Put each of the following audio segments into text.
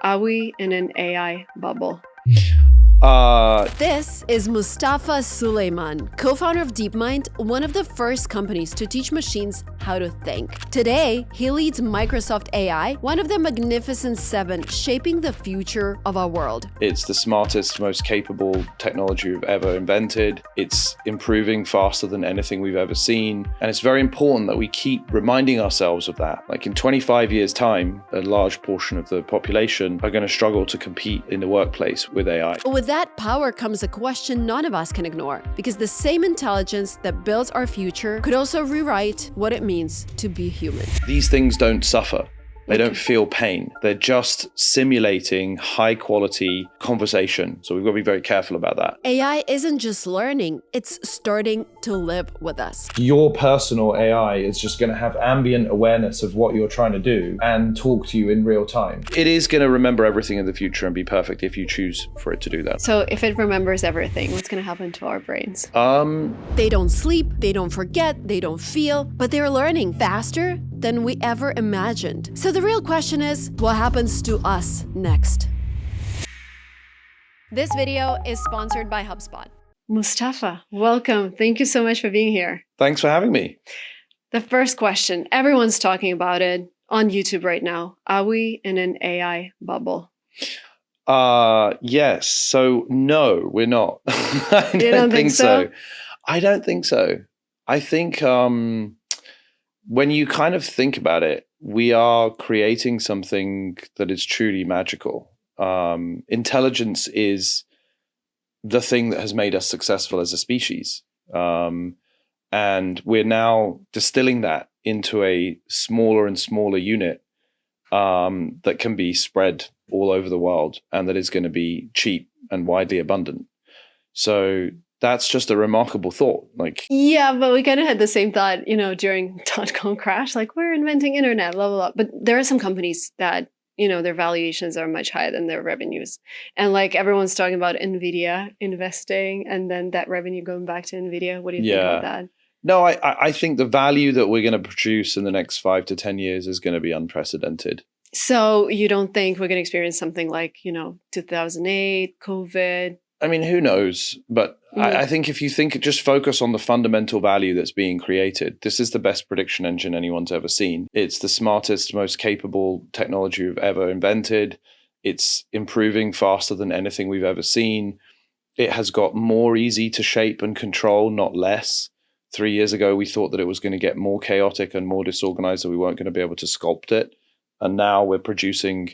Are we in an AI bubble? This is Mustafa Suleyman, co-founder of DeepMind, one of the first companies to teach machines how to think. Today, he leads Microsoft AI, one of the Magnificent Seven, shaping the future of our world. It's the smartest, most capable technology we've ever invented. It's improving faster than anything we've ever seen. And it's very important that we keep reminding ourselves of that. Like in 25 years' time, a large portion of the population are going to struggle to compete in the workplace with AI. With that power comes a question none of us can ignore, because the same intelligence that builds our future could also rewrite what it means to be human. These things don't suffer. They don't feel pain. They're just simulating high quality conversation. So we've got to be very careful about that. AI isn't just learning, it's starting to live with us. Your personal AI is just going to have ambient awareness of what you're trying to do and talk to you in real time. It is going to remember everything in the future and be perfect if you choose for it to do that. So if it remembers everything, what's going to happen to our brains? They don't sleep, they don't forget, they don't feel, but they're learning faster than we ever imagined. So the real question is, what happens to us next? This video is sponsored by HubSpot. Mustafa, welcome. Thank you so much for being here. Thanks for having me. The first question, everyone's talking about it on YouTube right now. Are we in an AI bubble? Yes. So no, we're not. I don't think so? I don't think so. I think when you kind of think about it, we are creating something that is truly magical. Intelligence is the thing that has made us successful as a species. And we're now distilling that into a smaller and smaller unit that can be spread all over the world and that is going to be cheap and widely abundant. So that's just a remarkable thought. Yeah, but we kind of had the same thought, during .com crash, like we're inventing internet, blah, blah, blah. But there are some companies that, their valuations are much higher than their revenues. And like everyone's talking about NVIDIA investing and then that revenue going back to NVIDIA. What do you think about that? No, I think the value that we're going to produce in the next 5 to 10 years is going to be unprecedented. So you don't think we're going to experience something like, 2008, COVID? I mean, who knows? But I think if you just focus on the fundamental value that's being created, this is the best prediction engine anyone's ever seen. It's the smartest, most capable technology we've ever invented. It's improving faster than anything we've ever seen. It has got more easy to shape and control, not less. 3 years ago, we thought that it was going to get more chaotic and more disorganized, that we weren't going to be able to sculpt it. And now we're producing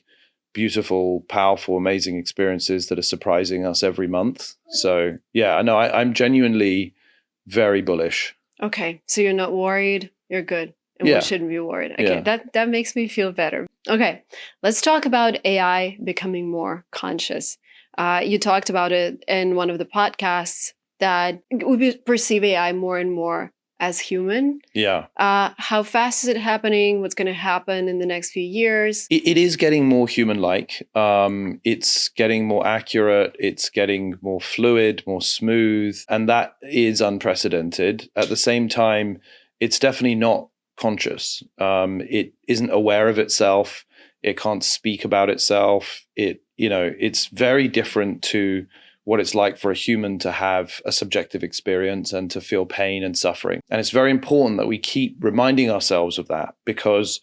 beautiful, powerful, amazing experiences that are surprising us every month. So yeah, I know I'm genuinely very bullish. Okay, so you're not worried, you're good. And we shouldn't be worried. Okay, that makes me feel better. Okay, let's talk about AI becoming more conscious. You talked about it in one of the podcasts that we perceive AI more and more as human. Yeah. How fast is it happening? What's going to happen in the next few years? It is getting more human-like. It's getting more accurate. It's getting more fluid, more smooth. And that is unprecedented. At the same time, it's definitely not conscious. It isn't aware of itself. It can't speak about itself. It's very different to what it's like for a human to have a subjective experience and to feel pain and suffering. And it's very important that we keep reminding ourselves of that, because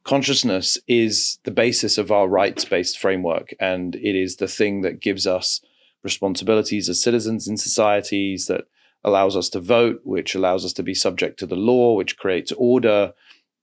consciousness is the basis of our rights-based framework. And it is the thing that gives us responsibilities as citizens in societies, that allows us to vote, which allows us to be subject to the law, which creates order.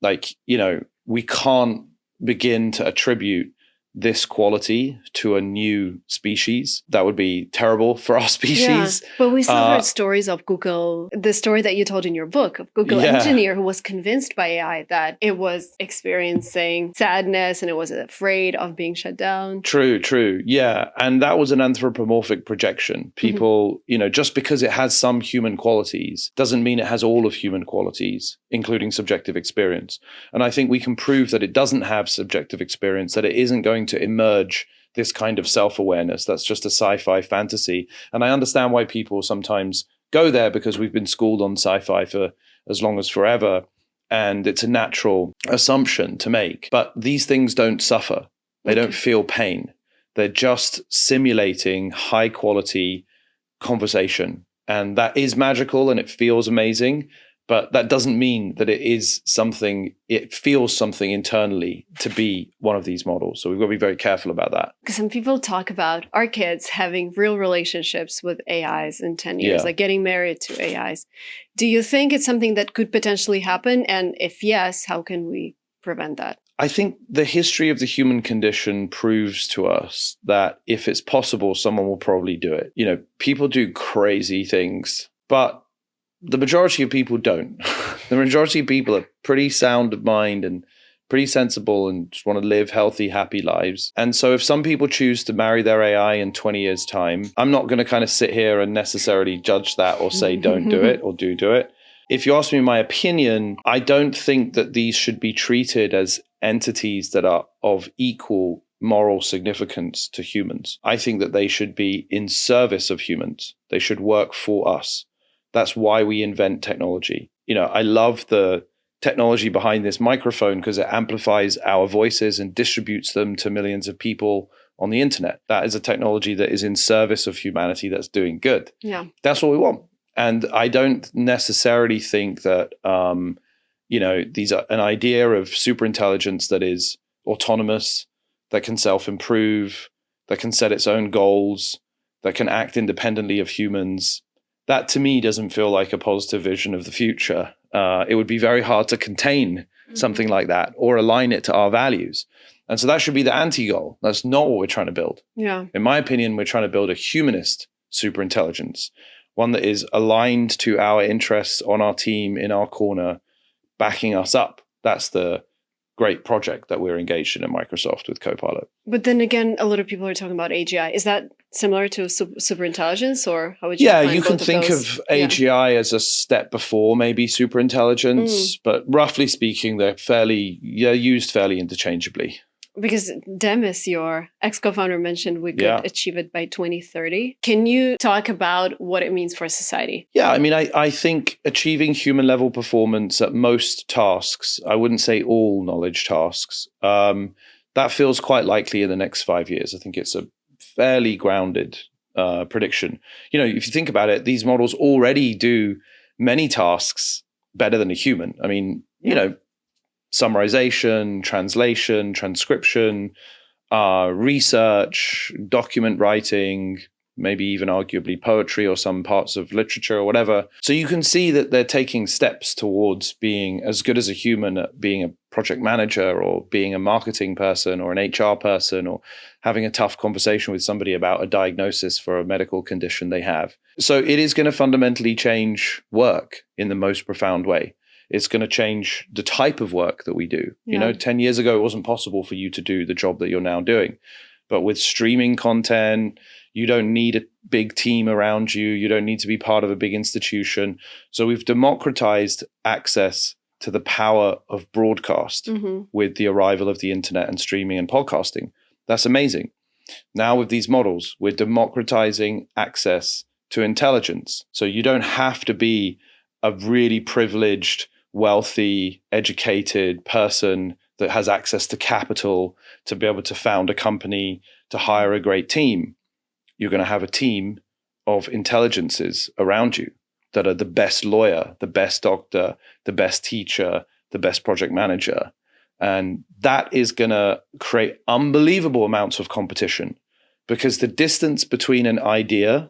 We can't begin to attribute this quality to a new species. That would be terrible for our species. Yeah, but we still heard stories of Google, the story that you told in your book of Google engineer who was convinced by AI that it was experiencing sadness and it was afraid of being shut down. True. Yeah. And that was an anthropomorphic projection. People, just because it has some human qualities doesn't mean it has all of human qualities, including subjective experience. And I think we can prove that it doesn't have subjective experience, that it isn't going to emerge this kind of self-awareness. That's just a sci-fi fantasy. And I understand why people sometimes go there, because we've been schooled on sci-fi for as long as forever. And it's a natural assumption to make. But these things don't suffer. They don't feel pain. They're just simulating high quality conversation. And that is magical and it feels amazing. But that doesn't mean that it feels something internally to be one of these models. So we've got to be very careful about that. Because some people talk about our kids having real relationships with AIs in 10 years, like getting married to AIs. Do you think it's something that could potentially happen? And if yes, how can we prevent that? I think the history of the human condition proves to us that if it's possible, someone will probably do it. People do crazy things, but the majority of people don't. The majority of people are pretty sound of mind and pretty sensible and just want to live healthy, happy lives. And so if some people choose to marry their AI in 20 years' time, I'm not going to kind of sit here and necessarily judge that or say don't do it or do it. If you ask me my opinion, I don't think that these should be treated as entities that are of equal moral significance to humans. I think that they should be in service of humans. They should work for us. That's why we invent technology. I love the technology behind this microphone because it amplifies our voices and distributes them to millions of people on the internet. That is a technology that is in service of humanity, that's doing good. Yeah. That's what we want. And I don't necessarily think that, these are an idea of superintelligence that is autonomous, that can self-improve, that can set its own goals, that can act independently of humans. That to me doesn't feel like a positive vision of the future. It would be very hard to contain something like that or align it to our values. And so that should be the anti-goal. That's not what we're trying to build. Yeah. In my opinion, we're trying to build a humanist superintelligence, one that is aligned to our interests on our team, in our corner, backing us up. That's the great project that we're engaged in at Microsoft with Copilot. But then again, a lot of people are talking about AGI. Is that similar to superintelligence, or how would you? Yeah, you can think of AGI as a step before maybe superintelligence, but roughly speaking, they're used fairly interchangeably. Because Demis, your ex-co-founder, mentioned we could achieve it by 2030. Can you talk about what it means for society? Yeah, I mean, I think achieving human level performance at most tasks, I wouldn't say all knowledge tasks, that feels quite likely in the next 5 years. I think it's a fairly grounded prediction. If you think about it, these models already do many tasks better than a human. I mean, summarization, translation, transcription, research, document writing, maybe even arguably poetry or some parts of literature or whatever. So you can see that they're taking steps towards being as good as a human at being a project manager or being a marketing person or an HR person or having a tough conversation with somebody about a diagnosis for a medical condition they have. So it is going to fundamentally change work in the most profound way. It's going to change the type of work that we do. 10 years ago, it wasn't possible for you to do the job that you're now doing. But with streaming content, you don't need a big team around you. You don't need to be part of a big institution. So we've democratized access to the power of broadcast with the arrival of the internet and streaming and podcasting. That's amazing. Now with these models, we're democratizing access to intelligence. So you don't have to be a really privileged, wealthy, educated person that has access to capital to be able to found a company, to hire a great team. You're going to have a team of intelligences around you that are the best lawyer, the best doctor, the best teacher, the best project manager. And that is going to create unbelievable amounts of competition, because the distance between an idea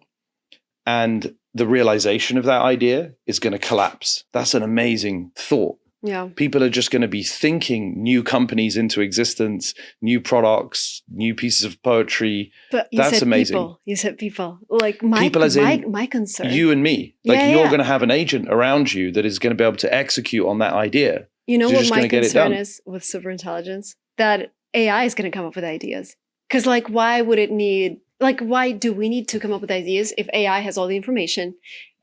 and the realization of that idea is going to collapse. That's an amazing thought. Yeah. People are just going to be thinking new companies into existence, new products, new pieces of poetry. But that's amazing. People. You said people. Like my concern. You and me. Like you're going to have an agent around you that is going to be able to execute on that idea. You know what my concern is with superintelligence? That AI is going to come up with ideas. Because why would it need... why do we need to come up with ideas if AI has all the information?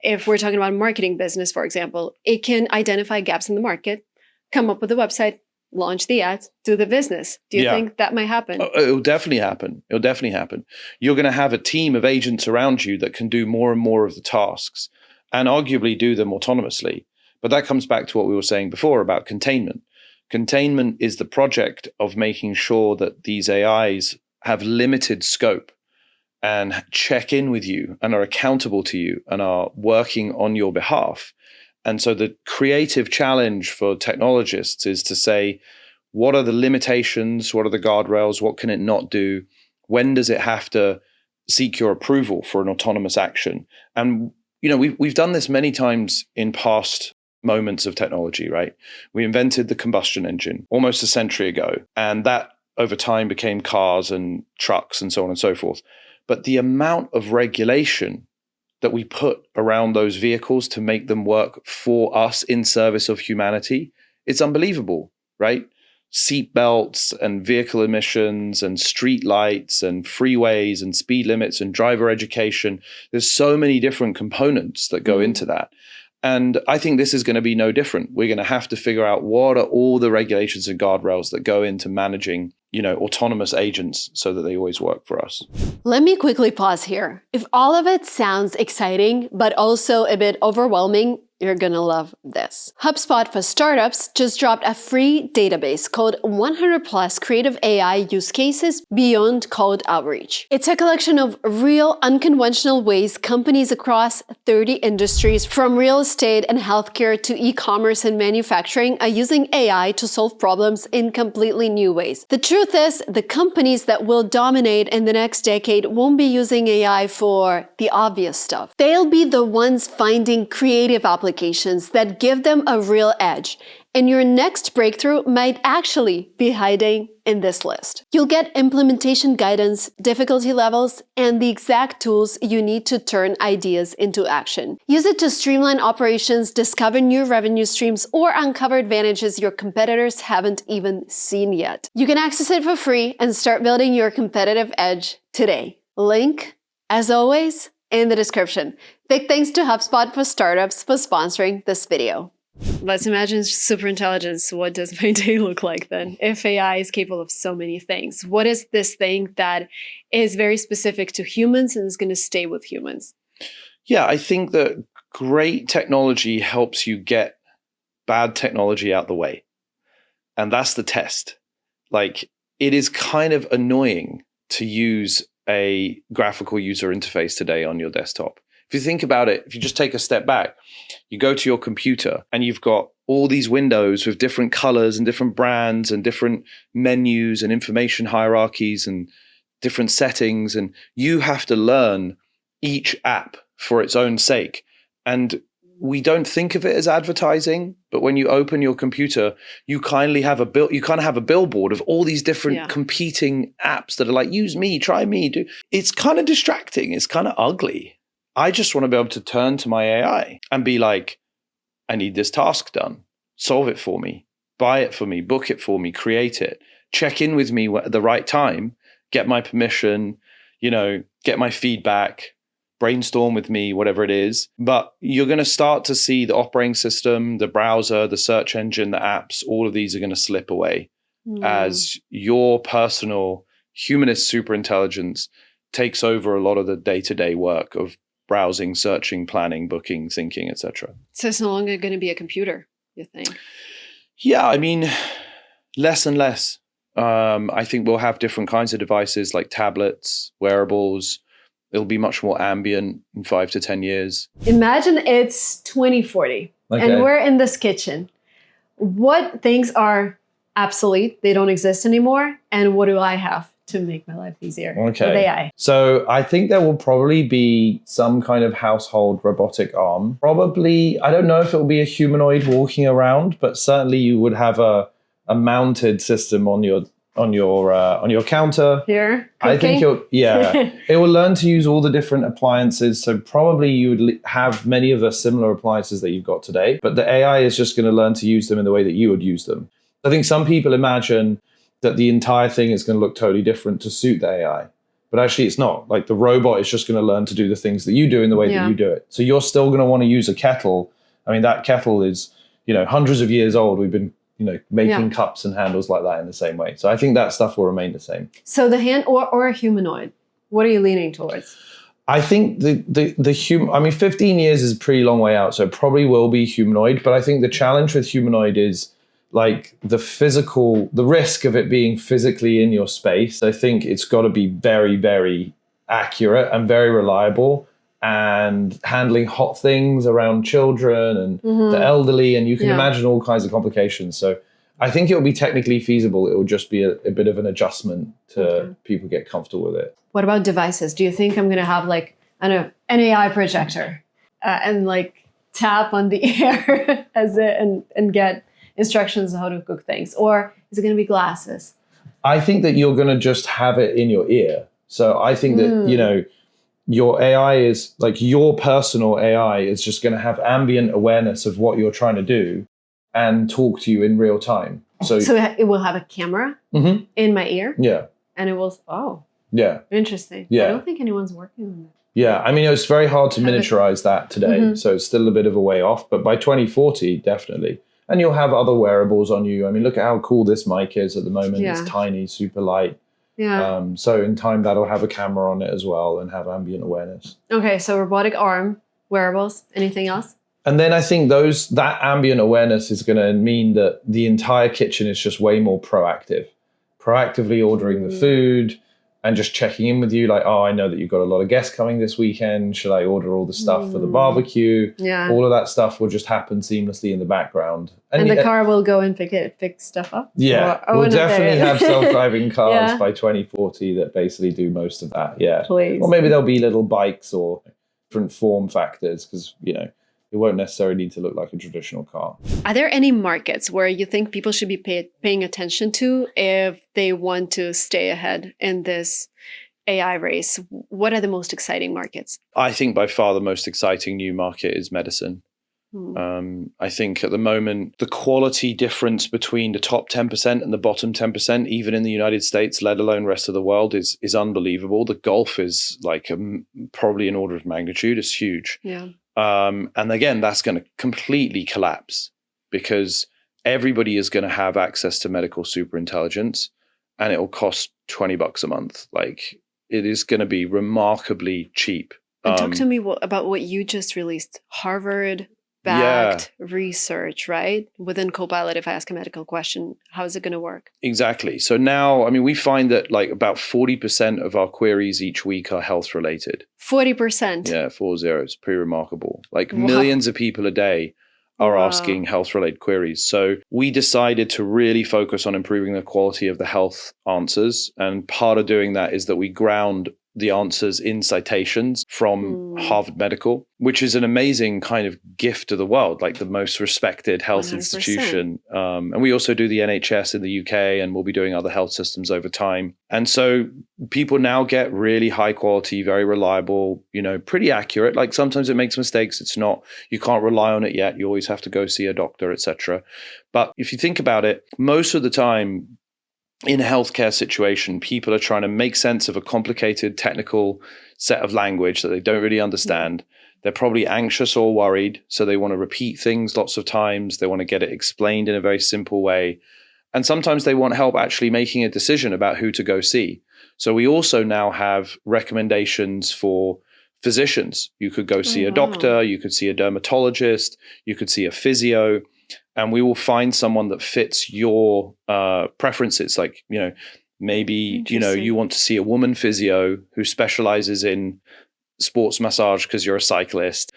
If we're talking about marketing business, for example, it can identify gaps in the market, come up with a website, launch the ads, do the business. Do you think that might happen? It'll definitely happen. It'll definitely happen. You're going to have a team of agents around you that can do more and more of the tasks and arguably do them autonomously. But that comes back to what we were saying before about containment. Containment is the project of making sure that these AIs have limited scope and check in with you and are accountable to you and are working on your behalf. And so the creative challenge for technologists is to say, what are the limitations? What are the guardrails? What can it not do? When does it have to seek your approval for an autonomous action? And we've done this many times in past moments of technology, right? We invented the combustion engine almost a century ago, and that over time became cars and trucks and so on and so forth. But the amount of regulation that we put around those vehicles to make them work for us in service of humanity, it's unbelievable, right? Seat belts and vehicle emissions and street lights and freeways and speed limits and driver education. There's so many different components that go into that. And I think this is going to be no different. We're going to have to figure out what are all the regulations and guardrails that go into managing, autonomous agents so that they always work for us. Let me quickly pause here. If all of it sounds exciting, but also a bit overwhelming, you're gonna love this. HubSpot for Startups just dropped a free database called 100+ Creative AI Use Cases Beyond Cold Outreach. It's a collection of real, unconventional ways companies across 30 industries, from real estate and healthcare to e-commerce and manufacturing, are using AI to solve problems in completely new ways. The truth is, the companies that will dominate in the next decade won't be using AI for the obvious stuff. They'll be the ones finding creative applications that give them a real edge. And your next breakthrough might actually be hiding in this list. You'll get implementation guidance, difficulty levels, and the exact tools you need to turn ideas into action. Use it to streamline operations, discover new revenue streams, or uncover advantages your competitors haven't even seen yet. You can access it for free and start building your competitive edge today. Link, as always, in the description. Big thanks to HubSpot for Startups for sponsoring this video. Let's imagine superintelligence. What does my day look like then? If AI is capable of so many things, what is this thing that is very specific to humans and is going to stay with humans? Yeah, I think that great technology helps you get bad technology out the way. And that's the test. Like, it is kind of annoying to use a graphical user interface today on your desktop. If you think about it, if you just take a step back, you go to your computer and you've got all these windows with different colors and different brands and different menus and information hierarchies and different settings. And you have to learn each app for its own sake. And we don't think of it as advertising, but when you open your computer, you kind of have a billboard of all these different competing apps that are like, use me, try me. It's kind of distracting. It's kind of ugly. I just want to be able to turn to my AI and be like, I need this task done. Solve it for me, buy it for me, book it for me, create it, check in with me at the right time, get my permission, get my feedback, brainstorm with me, whatever it is. But you're going to start to see the operating system, the browser, the search engine, the apps, all of these are going to slip away as your personal humanist superintelligence takes over a lot of the day-to-day work of browsing, searching, planning, booking, thinking, etc. So it's no longer going to be a computer, you think? Yeah, I mean, less and less. I think we'll have different kinds of devices like tablets, wearables. It'll be much more ambient in 5 to 10 years. Imagine it's 2040 and we're in this kitchen. What things are obsolete? They don't exist anymore. And what do I have to make my life easier with AI? So I think there will probably be some kind of household robotic arm. Probably, I don't know if it will be a humanoid walking around, but certainly you would have a mounted system on your counter. Here, I think it will learn to use all the different appliances. So probably you would have many of the similar appliances that you've got today, but the AI is just going to learn to use them in the way that you would use them. I think some people imagine that the entire thing is going to look totally different to suit the AI. But actually it's not. Like, the robot is just going to learn to do the things that you do in the way that you do it. So you're still going to want to use a kettle. I mean, that kettle is, hundreds of years old. We've been, making cups and handles like that in the same way. So I think that stuff will remain the same. So the hand or a humanoid, what are you leaning towards? I think the 15 years is a pretty long way out. So it probably will be humanoid. But I think the challenge with humanoid is like the risk of it being physically in your space. I think it's got to be very, very accurate and very reliable, and handling hot things around children and the elderly, and you can imagine all kinds of complications. So I think it will be technically feasible. It will just be a bit of an adjustment to people get comfortable with it. What about devices? Do you think I'm going to have like, I don't know, an AI projector and like tap on the air and get instructions on how to cook things? Or is it going to be glasses? I think that you're going to just have it in your ear. So I think that, your AI is like your personal AI is just going to have ambient awareness of what you're trying to do and talk to you in real time. So it will have a camera in my ear? Yeah. And it will, interesting. Yeah. I don't think anyone's working on that. Yeah. I mean, it's very hard to miniaturize that today. So it's still a bit of a way off, but by 2040, definitely. And you'll have other wearables on you. I mean, look at how cool this mic is at the moment. Yeah. It's tiny, super light. Yeah. So in time, that'll have a camera on it as well and have ambient awareness. Okay, so robotic arm, wearables, anything else? And then I think that ambient awareness is going to mean that the entire kitchen is just way more proactively ordering the food and just checking in with you like, oh, I know that you've got a lot of guests coming this weekend. Should I order all the stuff for the barbecue? Yeah. All of that stuff will just happen seamlessly in the background. And the car will go and pick stuff up? Yeah. We'll definitely have self-driving cars by 2040 that basically do most of that. Yeah. Please. Or maybe there'll be little bikes or different form factors because, it won't necessarily need to look like a traditional car. Are there any markets where you think people should be paying attention to if they want to stay ahead in this AI race? What are the most exciting markets? I think by far the most exciting new market is medicine. I think at the moment, the quality difference between the top 10% and the bottom 10%, even in the United States, let alone rest of the world, is unbelievable. The gulf is like probably an order of magnitude. It's huge. Yeah. And again, that's going to completely collapse because everybody is going to have access to medical superintelligence, and it will cost $20 a month. Like, it is going to be remarkably cheap. And talk to me about what you just released. Harvard-backed research, right? Within Copilot, if I ask a medical question, how is it going to work? Exactly. So now, I mean, we find that like about 40% of our queries each week are health related. 40%? Yeah, 40. It's pretty remarkable. Like millions of people a day are asking health related queries. So we decided to really focus on improving the quality of the health answers. And part of doing that is that we ground the answers in citations from Harvard Medical, which is an amazing kind of gift to the world, like the most respected health 100%. Institution. And we also do the NHS in the UK, and we'll be doing other health systems over time. And so people now get really high quality, very reliable, pretty accurate. Like sometimes it makes mistakes. It's not, you can't rely on it yet. You always have to go see a doctor, etc. But if you think about it, most of the time, in a healthcare situation, people are trying to make sense of a complicated technical set of language that they don't really understand. They're probably anxious or worried, so they want to repeat things lots of times. They want to get it explained in a very simple way. And sometimes they want help actually making a decision about who to go see. So we also now have recommendations for physicians. You could go see a doctor, you could see a dermatologist, you could see a physio. And we will find someone that fits your preferences. Like, maybe, you want to see a woman physio who specializes in sports massage because you're a cyclist,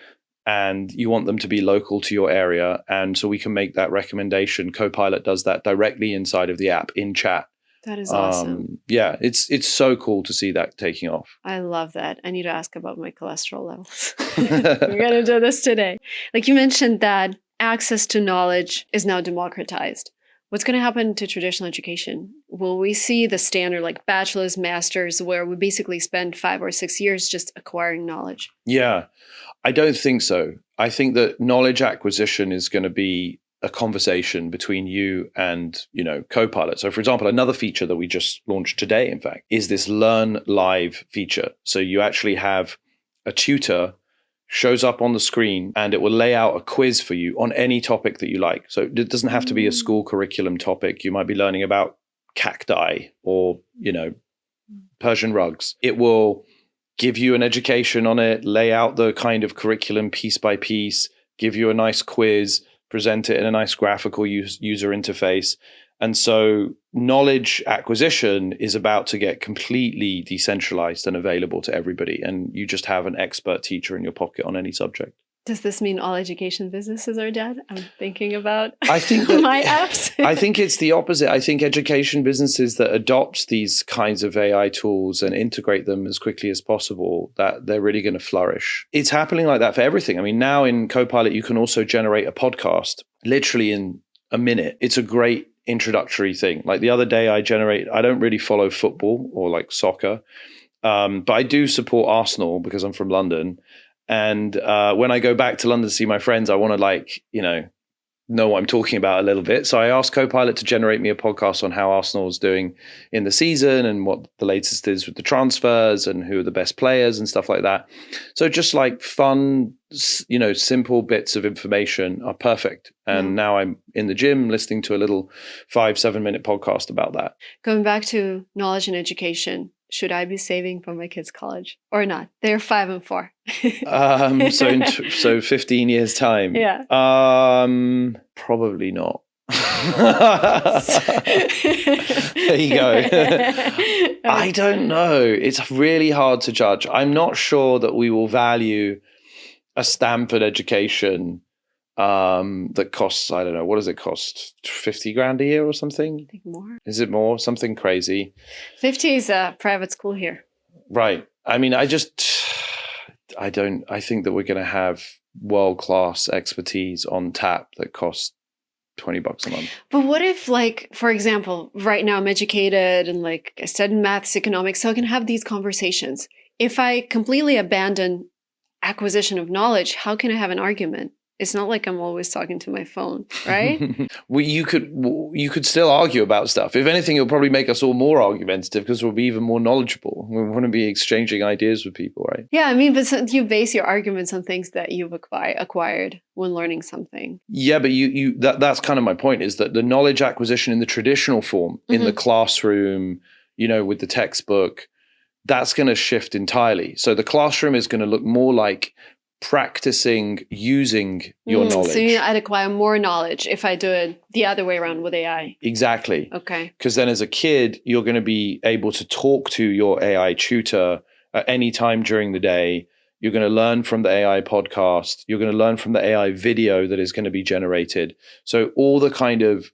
and you want them to be local to your area. And so we can make that recommendation. Copilot does that directly inside of the app in chat. That is awesome. Yeah, it's so cool to see that taking off. I love that. I need to ask about my cholesterol levels. We're going to do this today. Like you mentioned that access to knowledge is now democratized. What's going to happen to traditional education? Will we see the standard like bachelor's, master's, where we basically spend 5 or 6 years just acquiring knowledge? Yeah, I don't think so. I think that knowledge acquisition is going to be a conversation between you and, Copilot. So for example, another feature that we just launched today, in fact, is this Learn Live feature. So you actually have a tutor shows up on the screen and it will lay out a quiz for you on any topic that you like. So it doesn't have to be a school curriculum topic. You might be learning about cacti or, Persian rugs. It will give you an education on it, lay out the kind of curriculum piece by piece, give you a nice quiz, present it in a nice graphical user interface. And so knowledge acquisition is about to get completely decentralized and available to everybody. And you just have an expert teacher in your pocket on any subject. Does this mean all education businesses are dead? I'm thinking about I think that, my apps. I think it's the opposite. I think education businesses that adopt these kinds of AI tools and integrate them as quickly as possible, that they're really going to flourish. It's happening like that for everything. I mean, now in Copilot, you can also generate a podcast literally in a minute. It's a great introductory thing. Like the other day I don't really follow football or like soccer, but I do support Arsenal because I'm from London. And when I go back to London to see my friends, I want to know what I'm talking about a little bit. So I asked Copilot to generate me a podcast on how Arsenal is doing in the season and what the latest is with the transfers and who are the best players and stuff like that. So just like fun, simple bits of information are perfect. And now I'm in the gym listening to a little 5-7 minute podcast about that. Going back to knowledge and education, should I be saving for my kids' college or not? They're 5 and 4. So 15 years time. Yeah. Probably not. There you go. I don't know. It's really hard to judge. I'm not sure that we will value a Stanford education that costs, I don't know, what does it cost? 50 grand a year or something? I think more. Is it more? Something crazy. 50 is a private school here. Right. I mean, I think that we're going to have world-class expertise on tap that costs $20 a month. But what if, like, for example, right now I'm educated and like I studied maths, economics, so I can have these conversations. If I completely abandon acquisition of knowledge, how can I have an argument? It's not like I'm always talking to my phone, right? Well, you could still argue about stuff. If anything, it'll probably make us all more argumentative because we'll be even more knowledgeable. We want to be exchanging ideas with people, right? Yeah, I mean, but you base your arguments on things that you've acquired when learning something. Yeah, but that's kind of my point, is that the knowledge acquisition in the traditional form, in the classroom, with the textbook, that's going to shift entirely. So the classroom is going to look more like practicing using your knowledge. So I'd acquire more knowledge if I do it the other way around with AI. Exactly. Okay. Because then as a kid, you're going to be able to talk to your AI tutor at any time during the day. You're going to learn from the AI podcast. You're going to learn from the AI video that is going to be generated. So all the kind of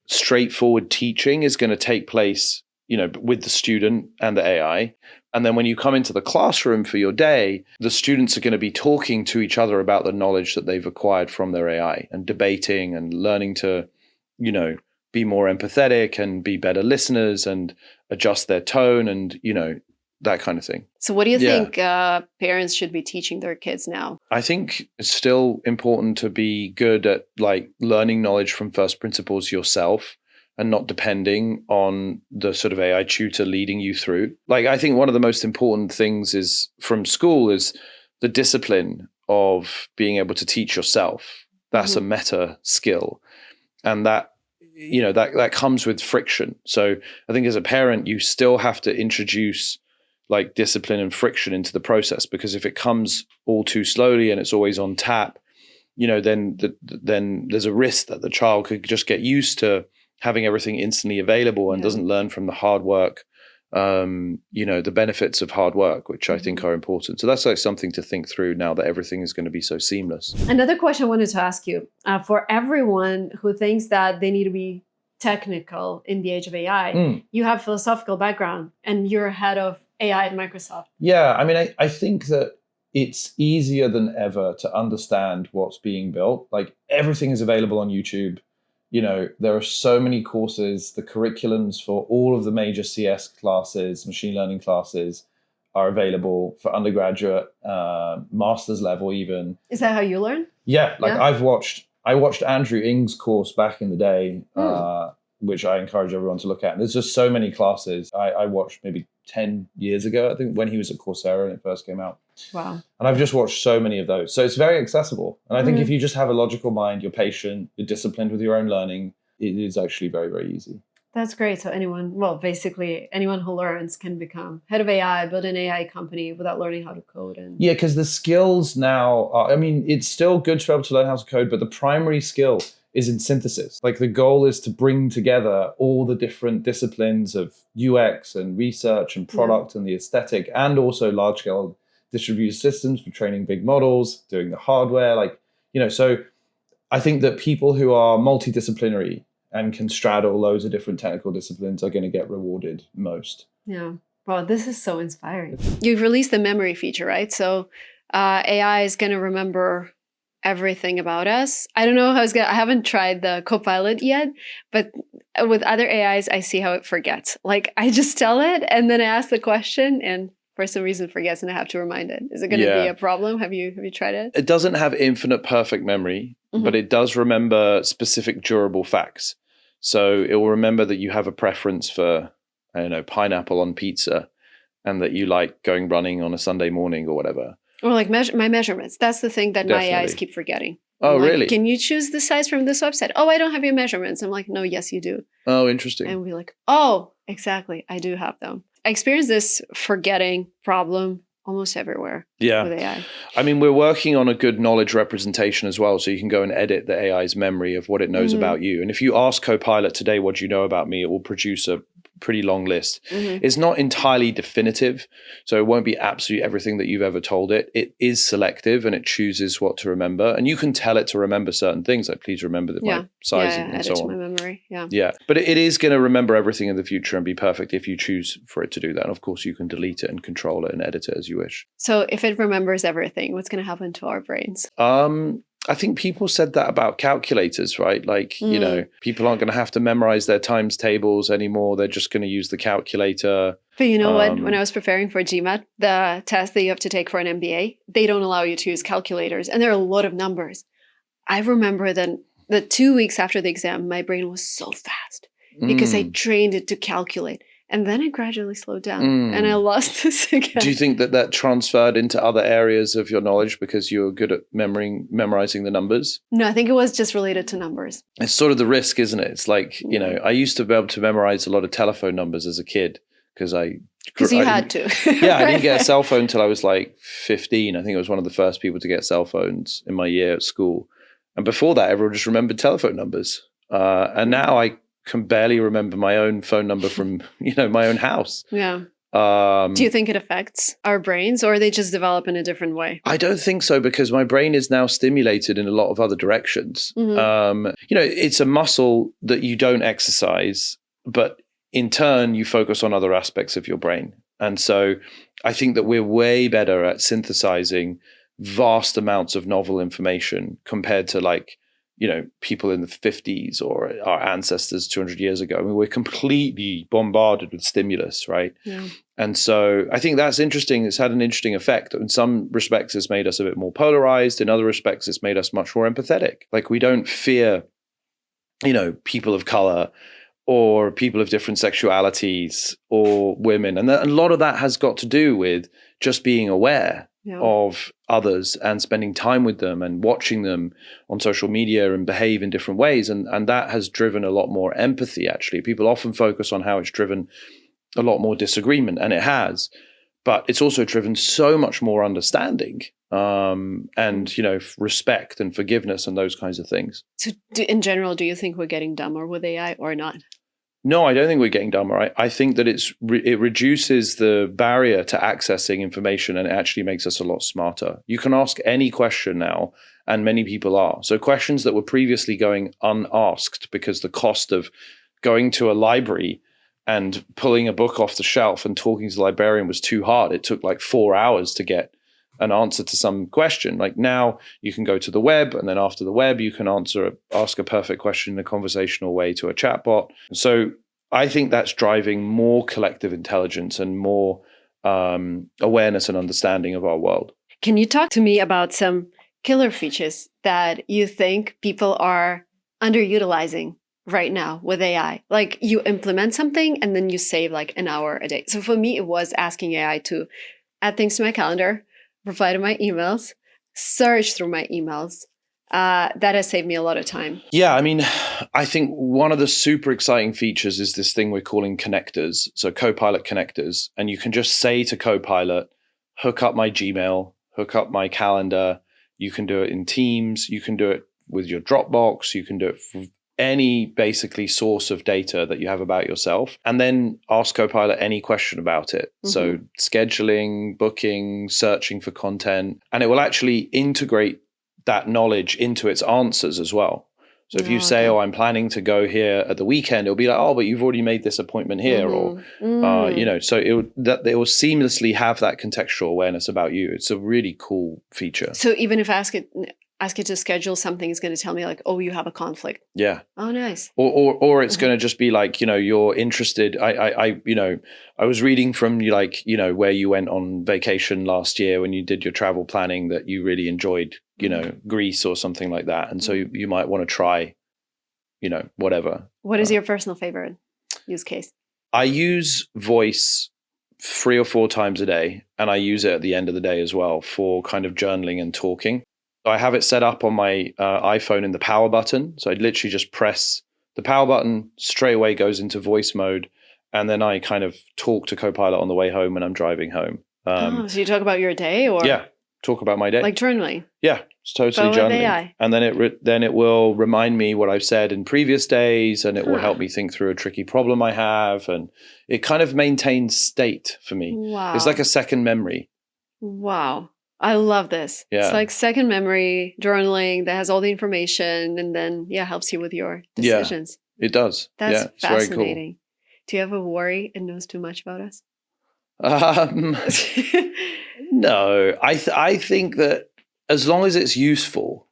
straightforward teaching is going to take place, with the student and the AI. And then when you come into the classroom for your day, the students are going to be talking to each other about the knowledge that they've acquired from their AI and debating and learning to, be more empathetic and be better listeners and adjust their tone and, that kind of thing. So what do you think parents should be teaching their kids now? I think it's still important to be good at learning knowledge from first principles yourself, and not depending on the sort of AI tutor leading you through. I think one of the most important things is from school is the discipline of being able to teach yourself. That's a meta skill. And that comes with friction. So I think as a parent, you still have to introduce discipline and friction into the process, because if it comes all too slowly and it's always on tap, then there's a risk that the child could just get used to having everything instantly available and doesn't learn from the hard work, the benefits of hard work, which I think are important. So that's something to think through now that everything is going to be so seamless. Another question I wanted to ask you, for everyone who thinks that they need to be technical in the age of AI, you have philosophical background and you're head of AI at Microsoft. Yeah, I mean, I think that it's easier than ever to understand what's being built. Everything is available on YouTube. There are so many courses. The curriculums for all of the major CS classes, machine learning classes, are available for undergraduate, master's level even. Is that how you learn? Yeah, I watched Andrew Ng's course back in the day, which I encourage everyone to look at. And there's just so many classes I watched maybe 10 years ago, I think, when he was at Coursera and it first came out. Wow. And I've just watched so many of those. So it's very accessible. And I think if you just have a logical mind, you're patient, you're disciplined with your own learning, it is actually very, very easy. That's great. So basically anyone who learns can become head of AI, build an AI company without learning how to code. And Yeah, because the skills now are, I mean, it's still good to be able to learn how to code, but the primary skill is in synthesis. Like the goal is to bring together all the different disciplines of UX and research and product and the aesthetic, and also large scale distributed systems for training big models, doing the hardware. So I think that people who are multidisciplinary and can straddle loads of different technical disciplines are going to get rewarded most. Yeah. Wow, this is so inspiring. You've released the memory feature, right? So AI is going to remember everything about us. I don't know how it's going to, I haven't tried the Copilot yet, but with other AIs, I see how it forgets. Like I just tell it and then I ask the question and for some reason forgets and I have to remind it. Is it going to be a problem? Have you tried it? It doesn't have infinite perfect memory, but it does remember specific durable facts. So it will remember that you have a preference for, I don't know, pineapple on pizza and that you like going running on a Sunday morning or whatever. Or like my measurements. That's the thing that my AIs keep forgetting. Oh, like, really? Can you choose the size from this website? Oh, I don't have your measurements. I'm like, no, yes, you do. Oh, interesting. And we're like, oh, exactly. I do have them. I experience this forgetting problem almost everywhere with AI. I mean, we're working on a good knowledge representation as well. So you can go and edit the AI's memory of what it knows about you. And if you ask Copilot today, what do you know about me? It will produce a pretty long list. It's not entirely definitive. So it won't be absolutely everything that you've ever told it. It is selective and it chooses what to remember. And you can tell it to remember certain things, like please remember my size and so on. My memory. Yeah. But it is going to remember everything in the future and be perfect if you choose for it to do that. And of course, you can delete it and control it and edit it as you wish. So if it remembers everything, what's going to happen to our brains? I think people said that about calculators, right? Like, you know, people aren't going to have to memorize their times tables anymore. They're just going to use the calculator. But you know what? When I was preparing for GMAT, the test that you have to take for an MBA, they don't allow you to use calculators. And there are a lot of numbers. I remember that the 2 weeks after the exam, my brain was so fast because I trained it to calculate. And then it gradually slowed down and I lost this again. Do you think that transferred into other areas of your knowledge because you were good at memorizing the numbers? No, I think it was just related to numbers. It's sort of the risk, isn't it? It's like, you know, I used to be able to memorize a lot of telephone numbers as a kid because you had to. Yeah, I didn't get a cell phone until I was like 15. I think I was one of the first people to get cell phones in my year at school. And before that, everyone just remembered telephone numbers. And now I can barely remember my own phone number from, my own house. Yeah. Do you think it affects our brains or they just develop in a different way? I don't think so because my brain is now stimulated in a lot of other directions. It's a muscle that you don't exercise, but in turn, you focus on other aspects of your brain. And so I think that we're way better at synthesizing vast amounts of novel information compared to people in the 50s or our ancestors 200 years ago. I mean, we're completely bombarded with stimulus, right? Yeah. And so I think that's interesting. It's had an interesting effect. In some respects, it's made us a bit more polarized. In other respects, it's made us much more empathetic. Like we don't fear, people of color or people of different sexualities or women. And a lot of that has got to do with just being aware of others and spending time with them and watching them on social media and behave in different ways. And that has driven a lot more empathy, actually. People often focus on how it's driven a lot more disagreement, and it has. But it's also driven so much more understanding and, respect and forgiveness and those kinds of things. So in general, do you think we're getting dumber with AI or not? No, I don't think we're getting dumber. I think that it reduces the barrier to accessing information and it actually makes us a lot smarter. You can ask any question now, and many people are. So questions that were previously going unasked because the cost of going to a library and pulling a book off the shelf and talking to the librarian was too hard. It took like 4 hours to get an answer to some question. Like now you can go to the web, and then after the web, you can ask a perfect question in a conversational way to a chatbot. So I think that's driving more collective intelligence and more awareness and understanding of our world. Can you talk to me about some killer features that you think people are underutilizing right now with AI? Like you implement something and then you save like an hour a day. So for me, it was asking AI to add things to my calendar, reply to my emails, search through my emails, That has saved me a lot of time. Yeah, I mean, I think one of the super exciting features is this thing we're calling connectors. So Copilot connectors. And you can just say to Copilot, hook up my Gmail, hook up my calendar. You can do it in Teams. You can do it with your Dropbox. You can do it for any basically source of data that you have about yourself, and then ask Copilot any question about it. Mm-hmm. So scheduling, booking, searching for content, and it will actually integrate that knowledge into its answers as well. So if you say, I'm planning to go here at the weekend, it'll be like, but you've already made this appointment here, or, so it will seamlessly have that contextual awareness about you. It's a really cool feature. So even if I ask it to schedule something, it's going to tell me like, you have a conflict. Yeah. Oh, nice. Or it's going to just be like, you're interested. I was reading from you, like, where you went on vacation last year when you did your travel planning, that you really enjoyed, Greece or something like that. And so you might want to try, whatever. What is your personal favorite use case? I use voice 3 or 4 times a day, and I use it at the end of the day as well for kind of journaling and talking. I have it set up on my iPhone in the power button. So I'd literally just press the power button, straight away goes into voice mode. And then I kind of talk to Copilot on the way home when I'm driving home. So you talk about your day, or? Yeah, talk about my day. Like journaling? Yeah, it's totally journaling. With AI. And then it will remind me what I've said in previous days, and it will help me think through a tricky problem I have. And it kind of maintains state for me. Wow. It's like a second memory. Wow. I love this. Yeah. It's like second memory journaling that has all the information, and then helps you with your decisions. Yeah, it does. That's fascinating. Very cool. Do you ever worry it knows too much about us? No, I think that as long as it's useful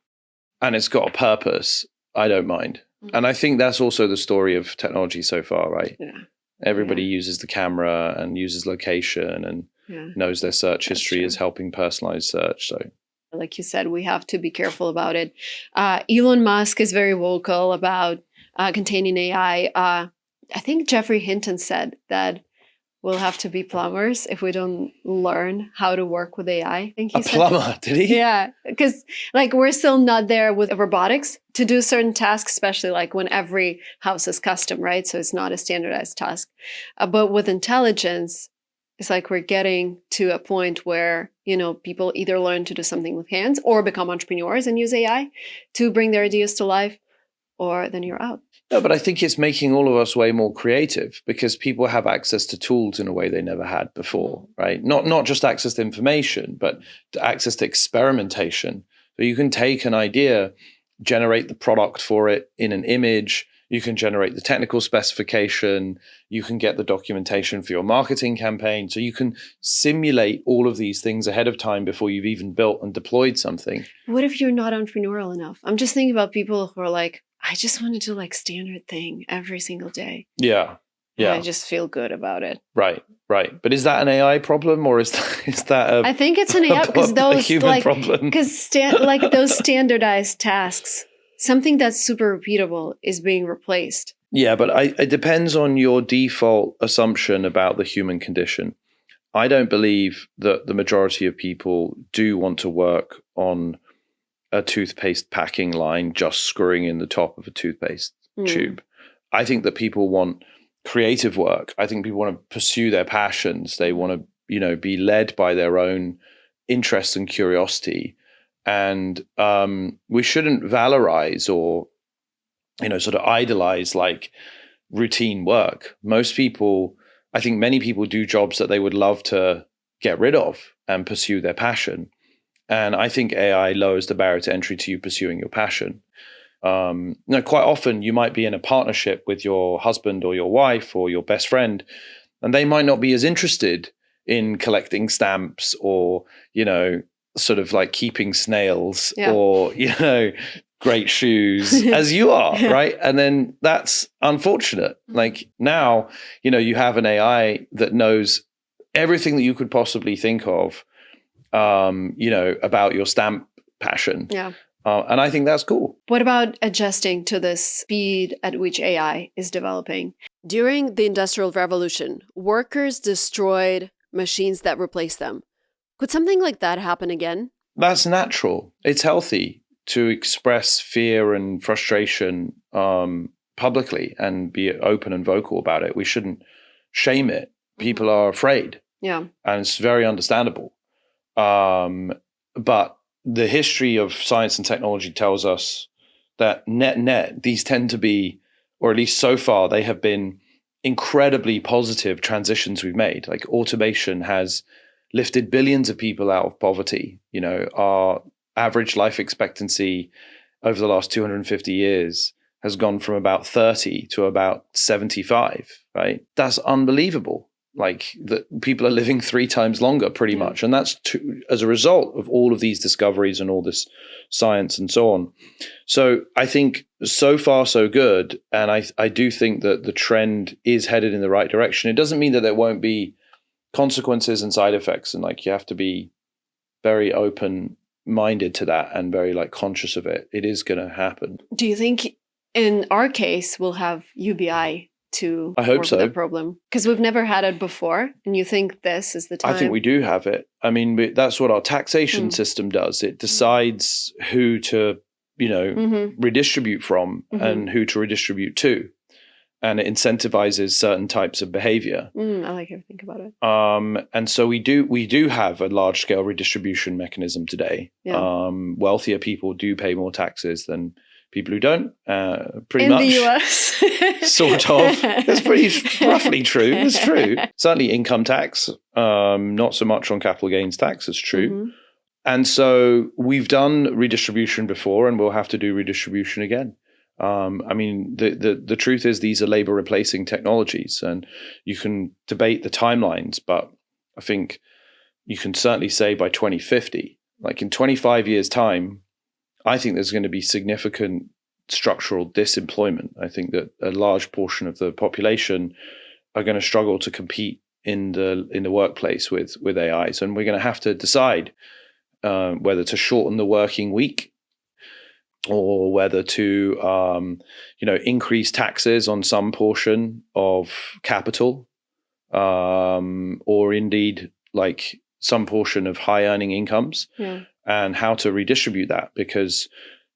and it's got a purpose, I don't mind. Mm-hmm. And I think that's also the story of technology so far, right? Yeah. Everybody uses the camera and uses location and knows their search history is helping personalized search. So, like you said, we have to be careful about it. Elon Musk is very vocal about containing AI. I think Jeffrey Hinton said that we'll have to be plumbers if we don't learn how to work with AI. I think he said plumber, did he? Yeah, because we're still not there with robotics to do certain tasks, especially like when every house is custom, right? So it's not a standardized task. But with intelligence, it's like we're getting to a point where, people either learn to do something with hands or become entrepreneurs and use AI to bring their ideas to life, or then you're out. No, but I think it's making all of us way more creative because people have access to tools in a way they never had before, right? Not just access to information, but access to experimentation. So you can take an idea, generate the product for it in an image. You can generate the technical specification. You can get the documentation for your marketing campaign. So you can simulate all of these things ahead of time before you've even built and deployed something. What if you're not entrepreneurial enough? I'm just thinking about people who are like, I just want to do standard thing every single day. Yeah. Yeah. And I just feel good about it. Right. But is that an AI problem, or is that I think it's an AI because those human problem? Because those standardized tasks, something that's super repeatable is being replaced. Yeah, but it depends on your default assumption about the human condition. I don't believe that the majority of people do want to work on a toothpaste packing line, just screwing in the top of a toothpaste tube. I think that people want creative work. I think people want to pursue their passions. They want to, be led by their own interest and curiosity. And we shouldn't valorize or, sort of idolize routine work. Most people, I think many people do jobs that they would love to get rid of and pursue their passion. And I think AI lowers the barrier to entry to you pursuing your passion. Quite often you might be in a partnership with your husband or your wife or your best friend, and they might not be as interested in collecting stamps or, sort of keeping snails or, great shoes as you are, right? And then that's unfortunate. Now, you have an AI that knows everything that you could possibly think of, about your stamp passion. Yeah. And I think that's cool. What about adjusting to the speed at which AI is developing? During the Industrial Revolution, workers destroyed machines that replaced them. Could something like that happen again? That's natural. It's healthy. to express fear and frustration publicly and be open and vocal about it. We shouldn't shame it. People are afraid. Yeah. And it's very understandable. But the history of science and technology tells us that net, these tend to be, or at least so far, they have been incredibly positive transitions we've made. Like automation has lifted billions of people out of poverty. You know, our average life expectancy over the last 250 years has gone from about 30 to about 75, right? That's unbelievable. Like that people are living 3 times longer pretty much. And that's as a result of all of these discoveries and all this science and so on. So I think so far so good. And I do think that the trend is headed in the right direction. It doesn't mean that there won't be consequences and side effects. And like you have to be very open-minded to that and very like conscious of it. It is going to happen. Do you think in our case we'll have UBI to I hope work so. with that problem? Because we've never had it before, and you think this is the time? I think we do have it. I mean, that's what our taxation system does. It decides who to, redistribute from and who to redistribute to, and it incentivizes certain types of behavior. I like how you think about it. And so we do have a large scale redistribution mechanism today. Yeah. Wealthier people do pay more taxes than people who don't, pretty in much. In the US. Sort of. That's pretty roughly true. It's true. Certainly income tax, not so much on capital gains tax, it's true. And so we've done redistribution before and we'll have to do redistribution again. I mean, the truth is these are labor replacing technologies and you can debate the timelines, but I think you can certainly say by 2050, like in 25 years' time, I think there's going to be significant structural disemployment. I think that a large portion of the population are going to struggle to compete in the workplace with AIs, and we're going to have to decide whether to shorten the working week or whether to increase taxes on some portion of capital, or indeed like some portion of high earning incomes. Yeah. And how to redistribute that, because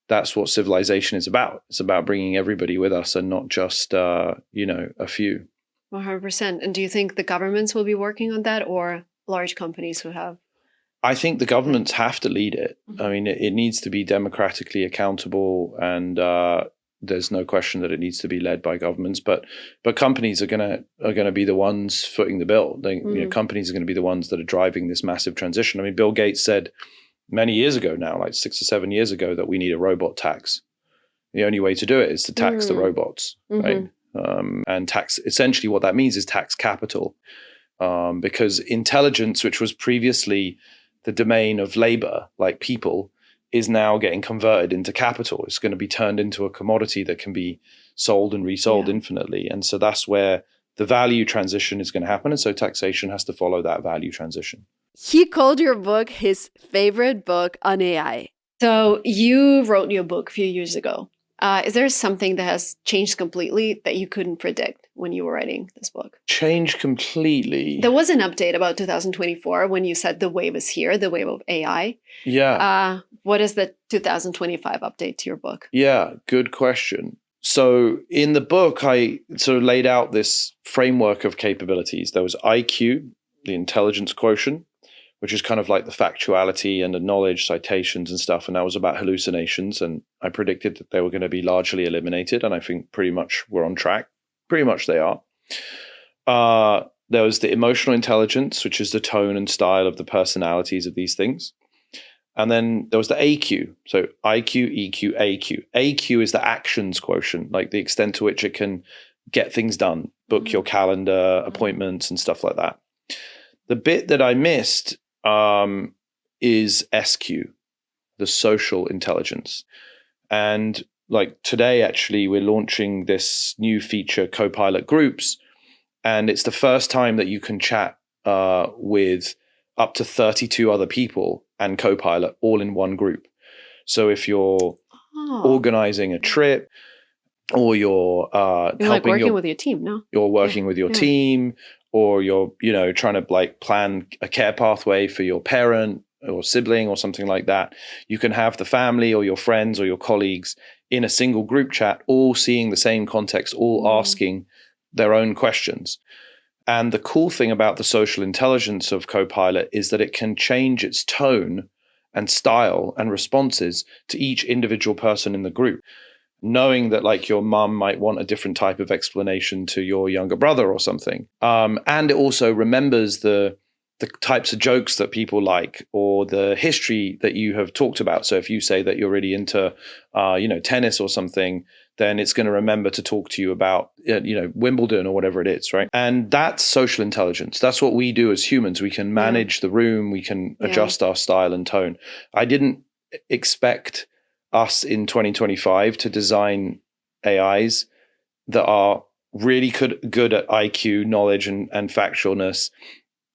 that's what civilization is about. It's about bringing everybody with us and not just, a few. 100%. And do you think the governments will be working on that, or large companies who have? I think the governments have to lead it. I mean, it needs to be democratically accountable, and there's no question that it needs to be led by governments. But companies are gonna be the ones footing the bill. Companies are going to be the ones that are driving this massive transition. I mean, Bill Gates said many years ago now, like 6 or 7 years ago, that we need a robot tax. The only way to do it is to tax the robots, right? And tax, essentially what that means is tax capital. Because intelligence, which was previously the domain of labor, like people, is now getting converted into capital. It's going to be turned into a commodity that can be sold and resold infinitely. And so that's where the value transition is going to happen. And so taxation has to follow that value transition. He called your book his favorite book on AI. So you wrote your book a few years ago. Is there something that has changed completely that you couldn't predict when you were writing this book? Changed completely? There was an update about 2024 when you said the wave is here, the wave of AI. Yeah. What is the 2025 update to your book? Yeah, good question. So in the book, I sort of laid out this framework of capabilities. There was IQ, the intelligence quotient, which is kind of like the factuality and the knowledge, citations and stuff. And that was about hallucinations. And I predicted that they were going to be largely eliminated. And I think pretty much we're on track. Pretty much they are. There was the emotional intelligence, which is the tone and style of the personalities of these things. And then there was the AQ. So IQ, EQ, AQ. AQ is the actions quotient, like the extent to which it can get things done, book your calendar, appointments and stuff like that. The bit that I missed is SQ, the social intelligence. And like today, actually, we're launching this new feature, Copilot Groups. And it's the first time that you can chat with up to 32 other people and Copilot all in one group. So if you're organizing a trip, or you're helping like working with your team, no? You're working with your team, or you're, trying to like plan a care pathway for your parent, or sibling or something like that. You can have the family or your friends or your colleagues in a single group chat, all seeing the same context, all asking their own questions. And the cool thing about the social intelligence of Copilot is that it can change its tone and style and responses to each individual person in the group, knowing that like your mum might want a different type of explanation to your younger brother or something. And it also remembers the types of jokes that people like or the history that you have talked about. So if you say that you're really into, tennis or something, then it's going to remember to talk to you about, Wimbledon or whatever it is, right? And that's social intelligence. That's what we do as humans. We can manage the room. We can adjust our style and tone. I didn't expect us in 2025 to design AIs that are really good at IQ, knowledge, and factualness,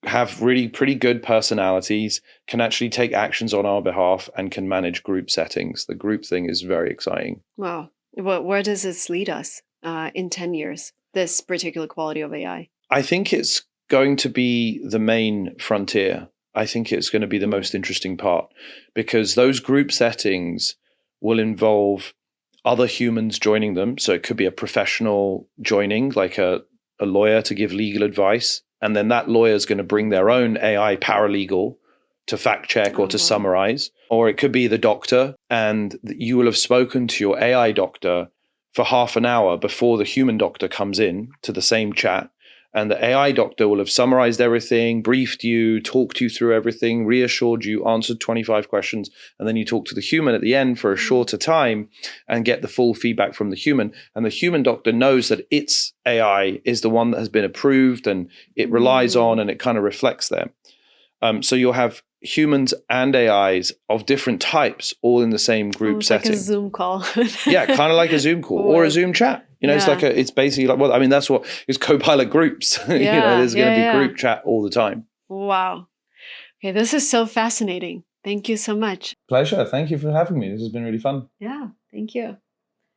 have really pretty good personalities, can actually take actions on our behalf, and can manage group settings. The group thing is very exciting. Wow. Well, where does this lead us in 10 years, this particular quality of AI? I think it's going to be the main frontier. I think it's going to be the most interesting part, because those group settings will involve other humans joining them. So it could be a professional joining, like a lawyer to give legal advice. And then that lawyer is going to bring their own AI paralegal to fact check or to summarize. Or it could be the doctor, and you will have spoken to your AI doctor for half an hour before the human doctor comes in to the same chat. And the AI doctor will have summarized everything, briefed you, talked you through everything, reassured you, answered 25 questions. And then you talk to the human at the end for a shorter time and get the full feedback from the human. And the human doctor knows that its AI is the one that has been approved and it relies on, and it kind of reflects them. So you'll have humans and AIs of different types all in the same group setting. Like a Zoom call. Yeah, kind of like a Zoom call or a Zoom chat. It's basically like, that's what is Copilot groups. There's going to be group chat all the time. Wow. Okay, this is so fascinating. Thank you so much. Pleasure. Thank you for having me. This has been really fun. Yeah, thank you.